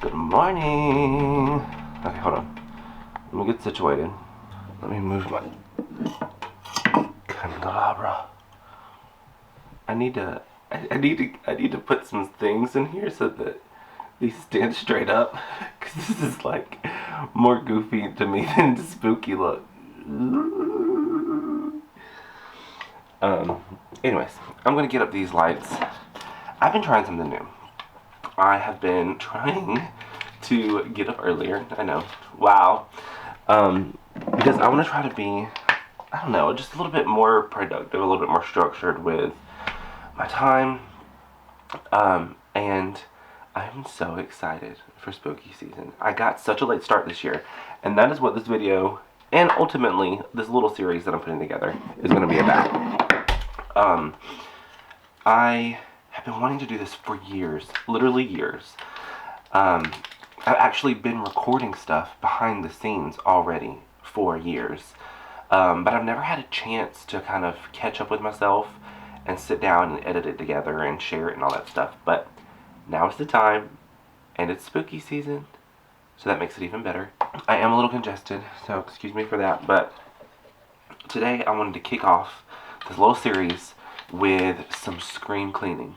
Good morning. Okay, hold on. Let me get situated. Let me move my candelabra. I need to put some things in here so that these stand straight up, because this is like more goofy to me than spooky look. Anyways, I'm gonna get up these lights. I've been trying something new. I have been trying to get up earlier. I know. Wow. Because I want to try to be, I don't know, just a little bit more productive, a little bit more structured with my time. And I'm so excited for spooky season. I got such a late start this year, and that is what this video, and ultimately this little series that I'm putting together, is going to be about. I have been wanting to do this for years, literally years. I've actually been recording stuff behind the scenes already for years, but I've never had a chance to kind of catch up with myself and sit down and edit it together and share it and all that stuff. But now is the time, and it's spooky season, so that makes it even better. I am a little congested, so excuse me for that, but today I wanted to kick off this little series with some screen cleaning.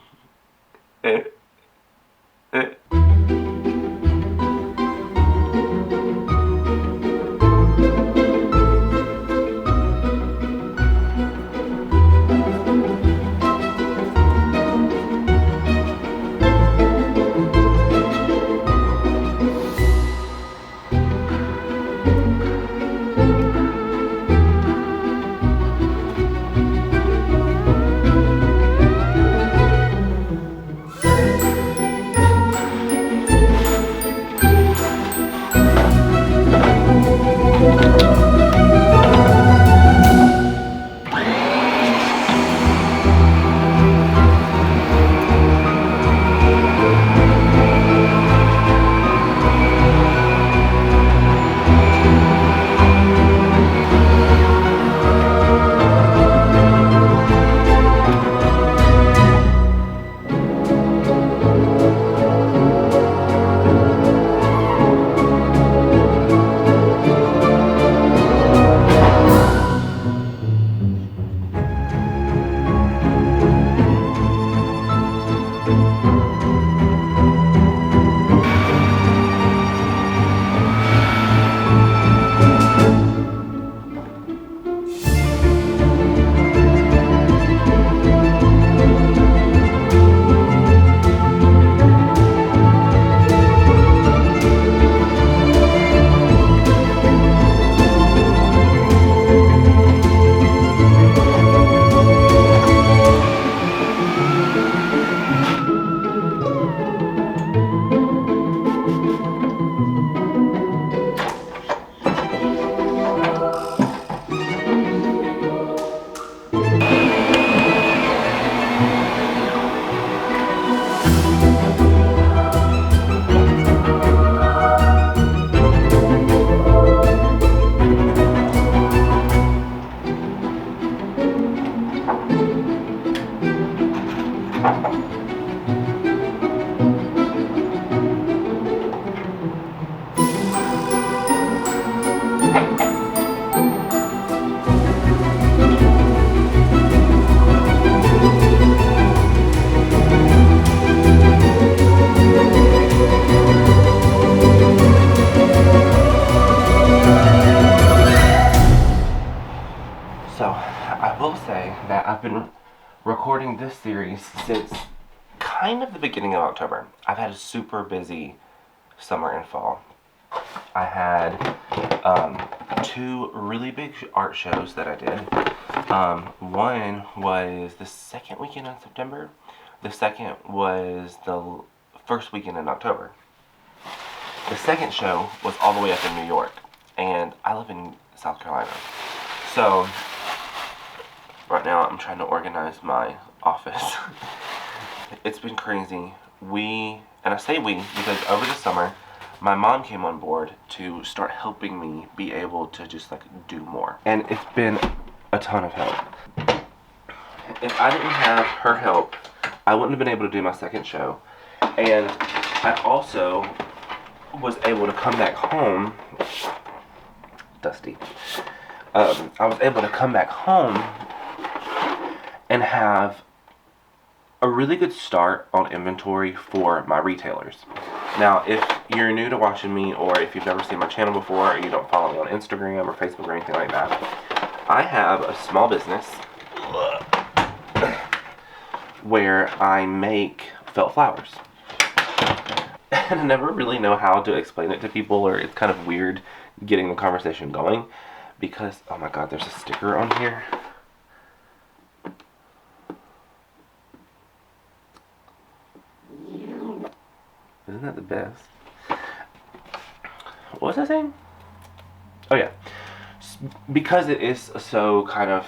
So, I will say that I've been recording this series since kind of the beginning of October. I've had a super busy summer and fall. I had two really big art shows that I did. One was the second weekend in September. The second was the first weekend in October. The second show was all the way up in New York, and I live in South Carolina. So, right now I'm trying to organize my office. It's been crazy. And I say we because over the summer, my mom came on board to start helping me be able to just like do more. And it's been a ton of help. If I didn't have her help, I wouldn't have been able to do my second show. And I also was able to come back home, dusty. I was able to come back home and have a really good start on inventory for my retailers. Now, if you're new to watching me, or if you've never seen my channel before, or you don't follow me on Instagram or Facebook or anything like that, I have a small business where I make felt flowers. And I never really know how to explain it to people, or it's kind of weird getting the conversation going because, oh my god, there's a sticker on here. Isn't that the best? What was I saying? Oh yeah. Because it is so kind of,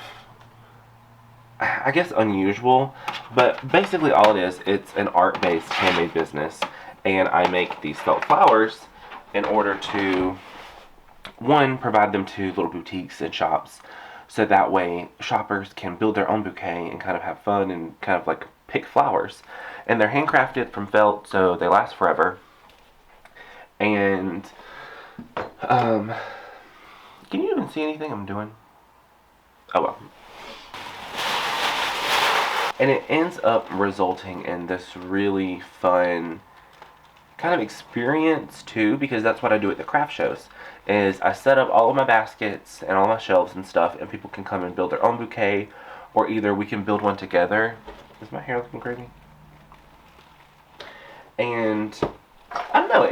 I guess, unusual, but basically all it is, it's an art-based handmade business, and I make these felt flowers in order to, one, provide them to little boutiques and shops, so that way shoppers can build their own bouquet and kind of have fun and kind of like pick flowers. And they're handcrafted from felt, so they last forever. And can you even see anything I'm doing? Oh well. And it ends up resulting in this really fun kind of experience too, because that's what I do at the craft shows, is I set up all of my baskets and all my shelves and stuff, and people can come and build their own bouquet, or either we can build one together. Is my hair looking crazy? And I don't know,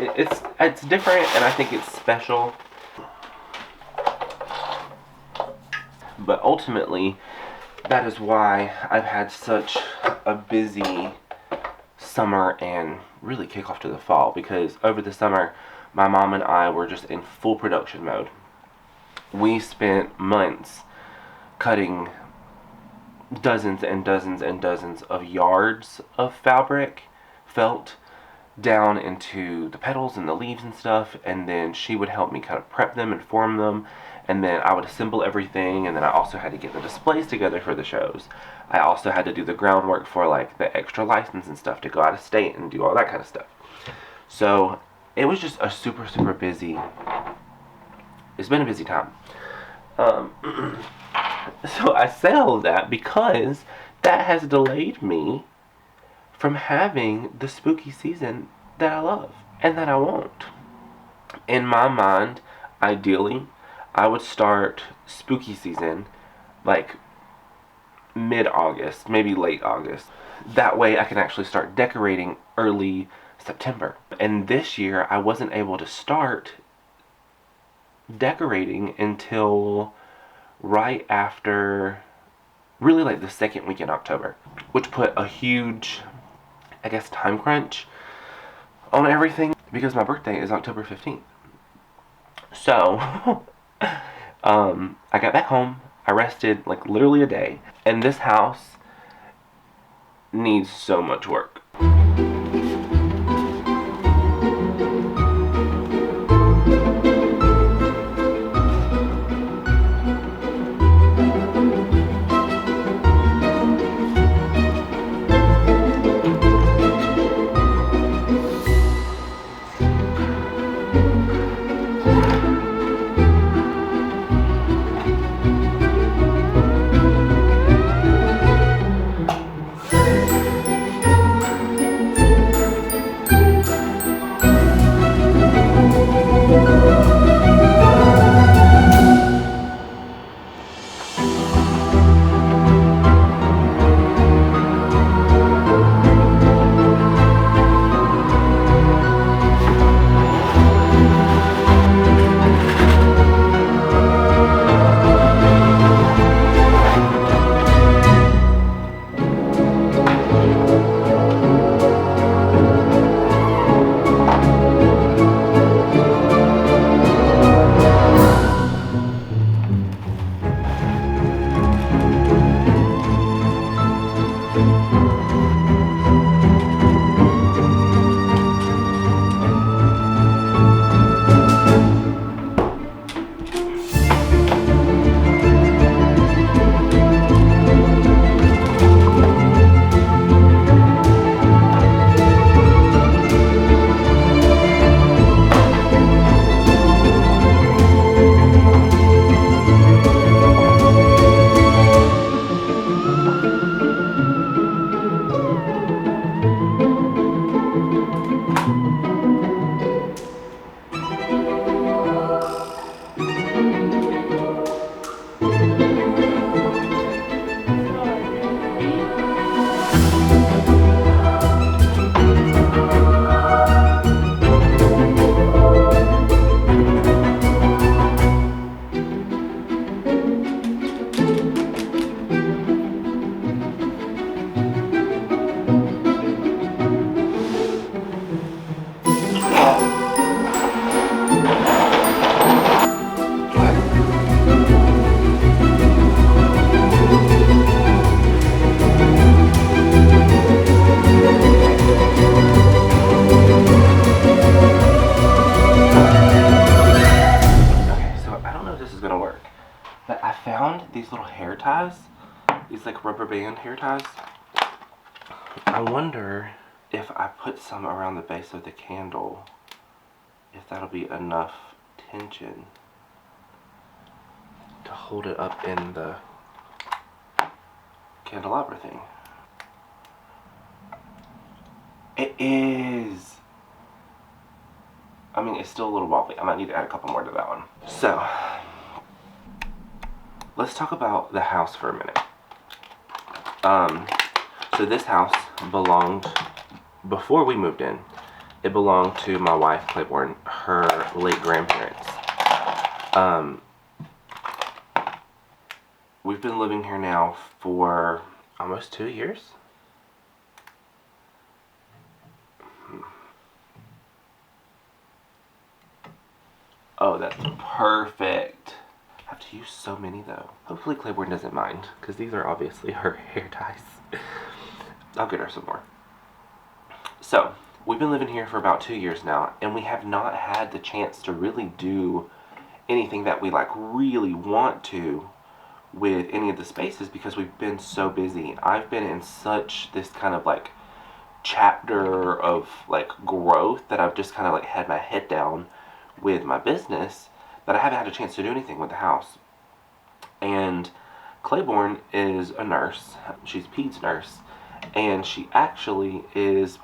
it's different, and I think it's special. But ultimately, that is why I've had such a busy summer and really kick off to the fall, because over the summer my mom and I were just in full production mode. We spent months cutting dozens and dozens and dozens of yards of fabric, felt, down into the petals and the leaves and stuff, and then she would help me kind of prep them and form them, and then I would assemble everything, and then I also had to get the displays together for the shows. I also had to do the groundwork for like the extra license and stuff to go out of state and do all that kind of stuff. So it was just a super busy, it's been a busy time. So I say all of that because that has delayed me from having the spooky season that I love and that I want. In my mind, ideally, I would start spooky season like mid-August, maybe late August. That way I can actually start decorating early September. And this year I wasn't able to start decorating until right after, really like the second week in October, which put a huge, I guess, time crunch on everything because my birthday is October 15th. So I got back home, I rested like literally a day, and this house needs so much work. these little hair ties. These like rubber band hair ties. I wonder if I put some around the base of the candle, if that'll be enough tension to hold it up in the candelabra thing. It is. I mean, it's still a little wobbly. I might need to add a couple more to that one. So, let's talk about the house for a minute. So this house belonged, before we moved in, it belonged to my wife, Claiborne, her late grandparents. We've been living here now for almost 2 years. Oh, that's perfect. I have to use so many though. Hopefully Claiborne doesn't mind, because these are obviously her hair ties. I'll get her some more. So, we've been living here for about 2 years now, and we have not had the chance to really do anything that we like really want to with any of the spaces because we've been so busy. I've been in such this kind of like chapter of like growth that I've just kind of like had my head down with my business that I haven't had a chance to do anything with the house. And Claiborne is a nurse. She's a peds nurse, and she actually is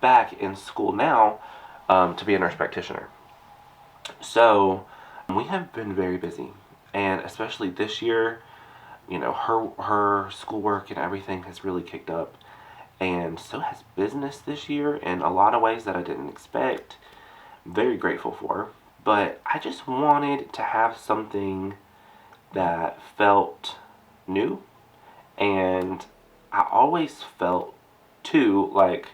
back in school now to be a nurse practitioner. So we have been very busy, and especially this year, you know, her schoolwork and everything has really kicked up, and so has business this year in a lot of ways that I didn't expect. Very grateful for, but I just wanted to have something that felt new, and I always felt too like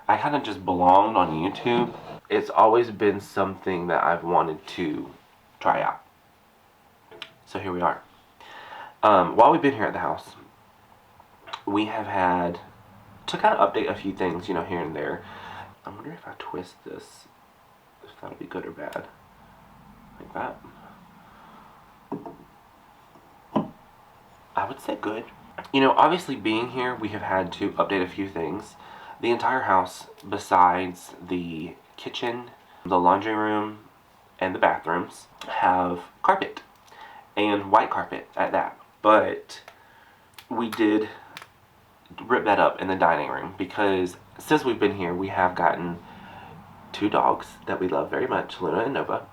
I kind of just belonged on YouTube. It's always been something that I've wanted to try out. So here we are. While we've been here at the house, we have had to kind of update a few things, you know, here and there. I wonder if I twist this, if that'll be good or bad. Like that. I would say good. You know, obviously being here, we have had to update a few things. The entire house, besides the kitchen, the laundry room, and the bathrooms, have carpet. And white carpet at that. But we did rip that up in the dining room because since we've been here, we have gotten 2 dogs that we love very much, Luna and Nova.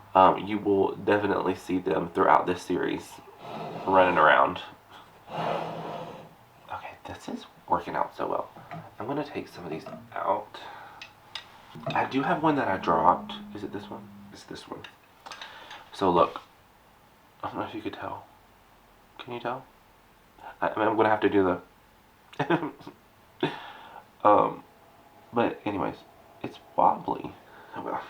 You will definitely see them throughout this series running around. Okay, this is working out so well. I'm going to take some of these out. I do have one that I dropped. Is it this one? It's this one. So look. I don't know if you could tell. Can you tell? I'm going to have to do the... But anyways, it's wobbly. Oh well.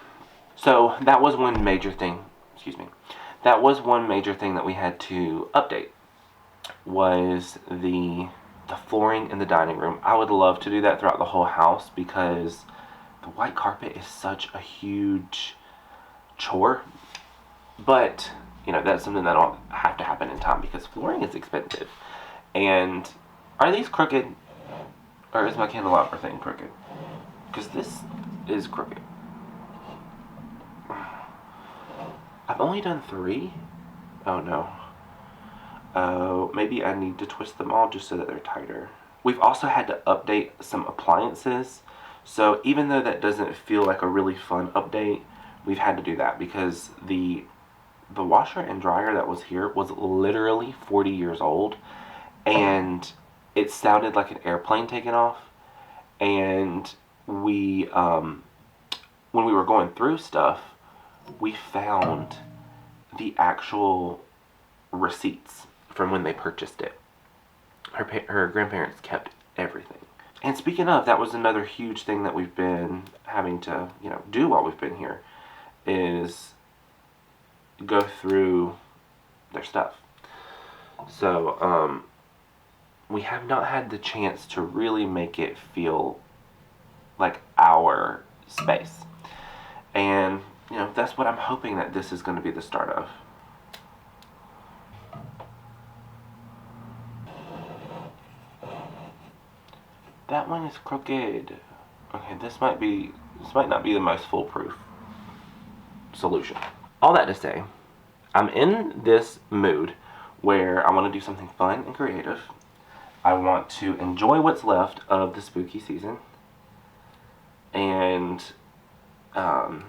So that was one major thing. Excuse me. That was one major thing that we had to update. Was the flooring in the dining room. I would love to do that throughout the whole house because the white carpet is such a huge chore. But, you know, that's something that'll have to happen in time because flooring is expensive. And are these crooked? Or is my candelabra thing crooked? Because this is crooked. I've only done 3. Oh no. Oh, maybe I need to twist them all just so that they're tighter. We've also had to update some appliances. So even though that doesn't feel like a really fun update, we've had to do that because the washer and dryer that was here was literally 40 years old, and it sounded like an airplane taking off. And we, when we were going through stuff, we found the actual receipts from when they purchased it. Her grandparents kept everything. And speaking of, that was another huge thing that we've been having to, you know, do while we've been here, is go through their stuff. So, we have not had the chance to really make it feel like our space. And, you know, that's what I'm hoping that this is going to be the start of. That one is crooked. Okay, this might not be the most foolproof solution. All that to say, I'm in this mood where I want to do something fun and creative. I want to enjoy what's left of the spooky season. And I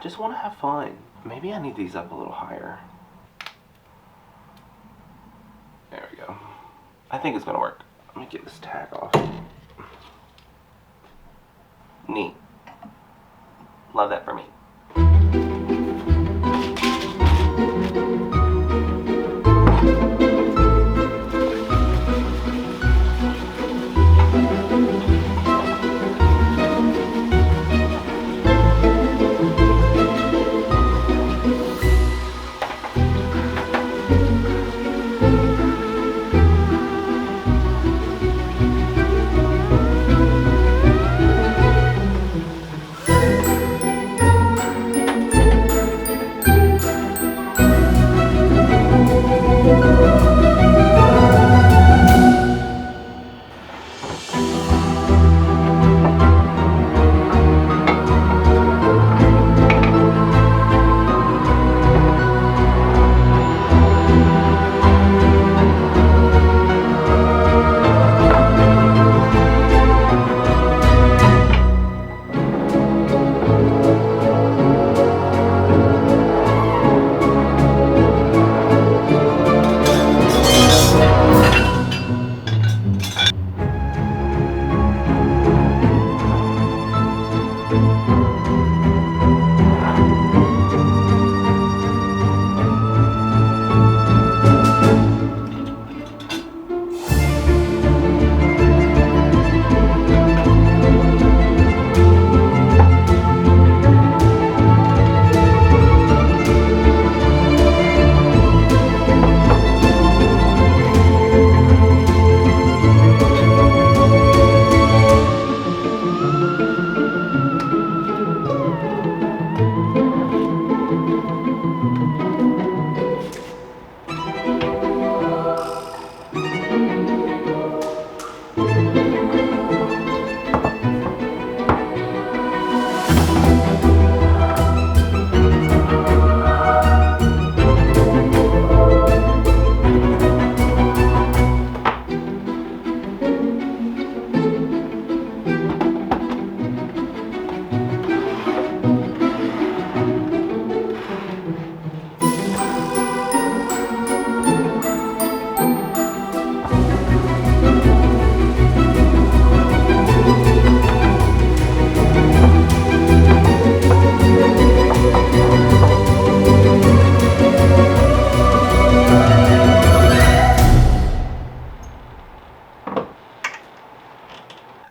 just want to have fun. Maybe I need these up a little higher. There we go. I think it's going to work. Let me get this tag off. Neat. Love that for me.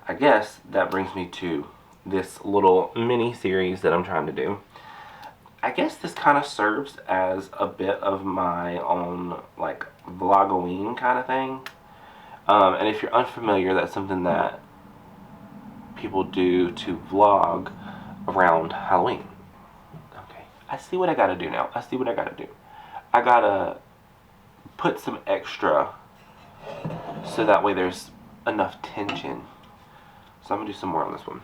I guess that brings me to this little mini series that I'm trying to do. I guess this kind of serves as a bit of my own like Vlog-O-Ween kind of thing. And if you're unfamiliar, that's something that people do to vlog around Halloween. Okay, I see what I gotta do now. I see what I gotta do. I gotta put some extra so that way there's enough tension. So I'm gonna do some more on this one.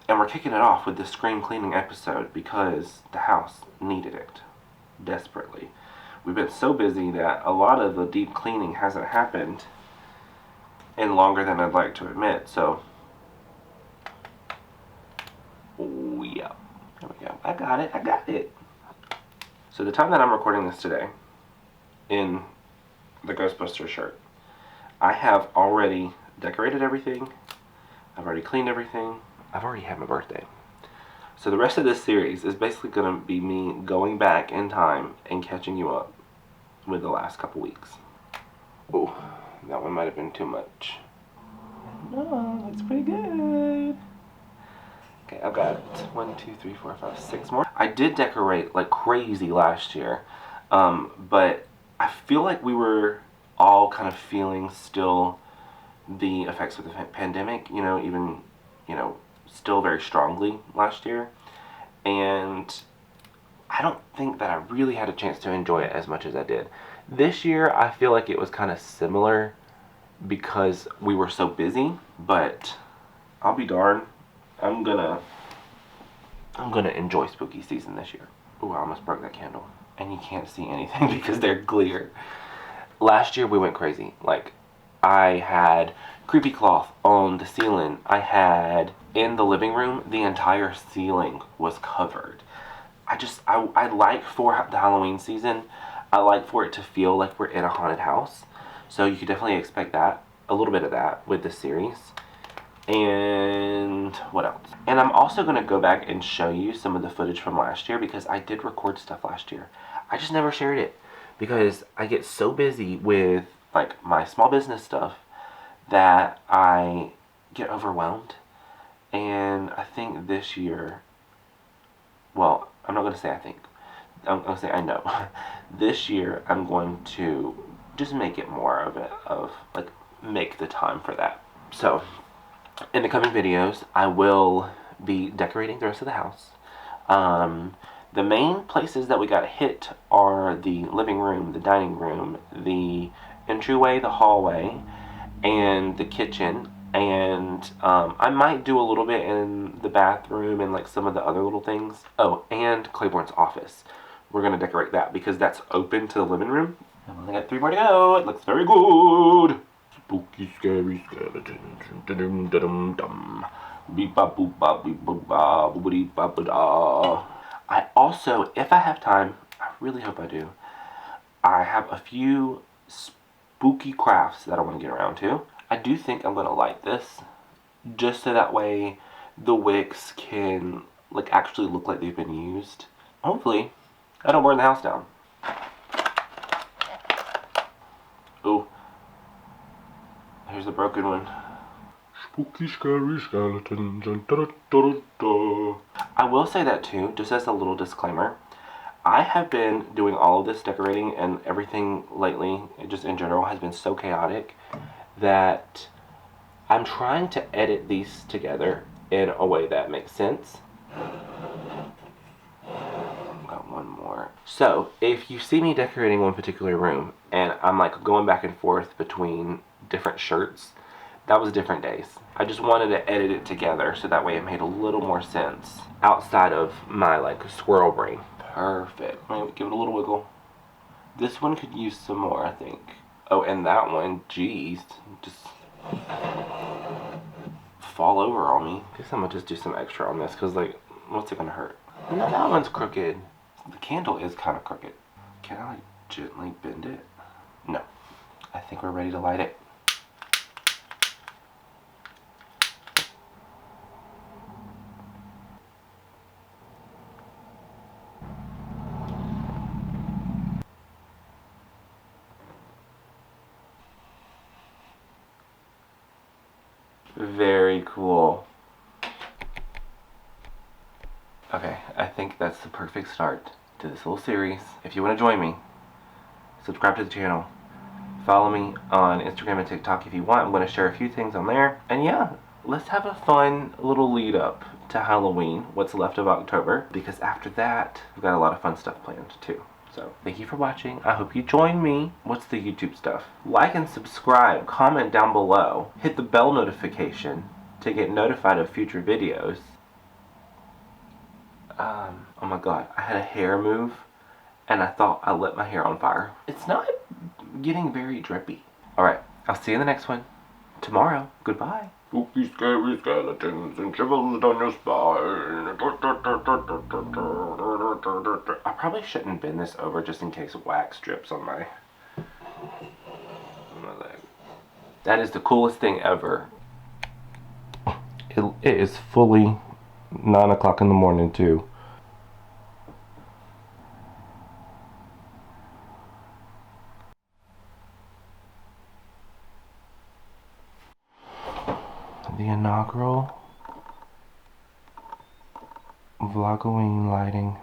And we're kicking it off with the screen cleaning episode because the house needed it desperately. We've been so busy that a lot of the deep cleaning hasn't happened in longer than I'd like to admit. So, oh yeah, there we go. I got it. I got it. So the time that I'm recording this today, in the Ghostbuster shirt, I have already decorated everything. I've already cleaned everything. I've already had my birthday. So the rest of this series is basically going to be me going back in time and catching you up with the last couple weeks. Oh, that one might have been too much. No, that's pretty good. Okay, I've got 1, 2, 3, 4, 5, 6 more. I did decorate like crazy last year, but I feel like we were all kind of feeling still the effects of the pandemic, you know, even, you know, still very strongly last year. And I don't think that I really had a chance to enjoy it as much as I did. This year, I feel like it was kind of similar because we were so busy, but I'll be darned. I'm gonna enjoy spooky season this year. Ooh, I almost broke that candle. And you can't see anything because they're clear. Last year we went crazy. Like, I had creepy cloth on the ceiling. I had, in the living room, the entire ceiling was covered. I like for the Halloween season, I like for it to feel like we're in a haunted house. So you could definitely expect that, a little bit of that with this series. And what else? And I'm also going to go back and show you some of the footage from last year because I did record stuff last year. I just never shared it because I get so busy with like my small business stuff that I get overwhelmed. And I think this year, well, I'm not going to say I think. I'm going to say I know. This year I'm going to just make it more of it, of like make the time for that. So in the coming videos, I will be decorating the rest of the house. The main places that we got hit are the living room, the dining room, the entryway, the hallway, and the kitchen. And I might do a little bit in the bathroom and like some of the other little things. Oh, and Claiborne's office. We're going to decorate that because that's open to the living room. I've only got 3 more to go. It looks very good. Spooky, scary skeletons. Dum dum dum dum. Beep ba boop ba beep boop ba boopity ba ba da. I also, if I have time, I really hope I do, I have a few spooky crafts that I want to get around to. I do think I'm gonna light this, just so that way the wicks can like actually look like they've been used. Hopefully, I don't burn the house down. Ooh. Here's the broken one. Spooky, scary skeletons. Da, da, da, da. I will say that too, just as a little disclaimer. I have been doing all of this decorating and everything lately, just in general, has been so chaotic that I'm trying to edit these together in a way that makes sense. Got one more. So, if you see me decorating one particular room and I'm like going back and forth between different shirts, that was different days. I just wanted to edit it together so that way it made a little more sense outside of my like squirrel brain. Perfect. Give it a little wiggle. This one could use some more, I think. Oh, and that one, geez, just fall over on me. Guess I'm gonna just do some extra on this because like, what's it gonna hurt? No, that one's crooked. The candle is kind of crooked. Can I like gently bend it? No. I think we're ready to light it. Very cool. Okay, I think that's the perfect start to this little series. If you want to join me, subscribe to the channel. Follow me on Instagram and TikTok if you want. I'm going to share a few things on there. And yeah, let's have a fun little lead up to Halloween, what's left of October, because after that, we've got a lot of fun stuff planned too. So, thank you for watching. I hope you join me. What's the YouTube stuff? Like and subscribe. Comment down below. Hit the bell notification to get notified of future videos. Oh my god, I had a hair move and I thought I lit my hair on fire. It's not getting very drippy. Alright, I'll see you in the next one. Tomorrow. Goodbye. Spooky, scary skeletons and shivers down your spine. I probably shouldn't bend this over just in case wax drips on my leg. That is the coolest thing ever. It is fully 9 o'clock in the morning too. The inaugural Vlog-O-Ween lighting.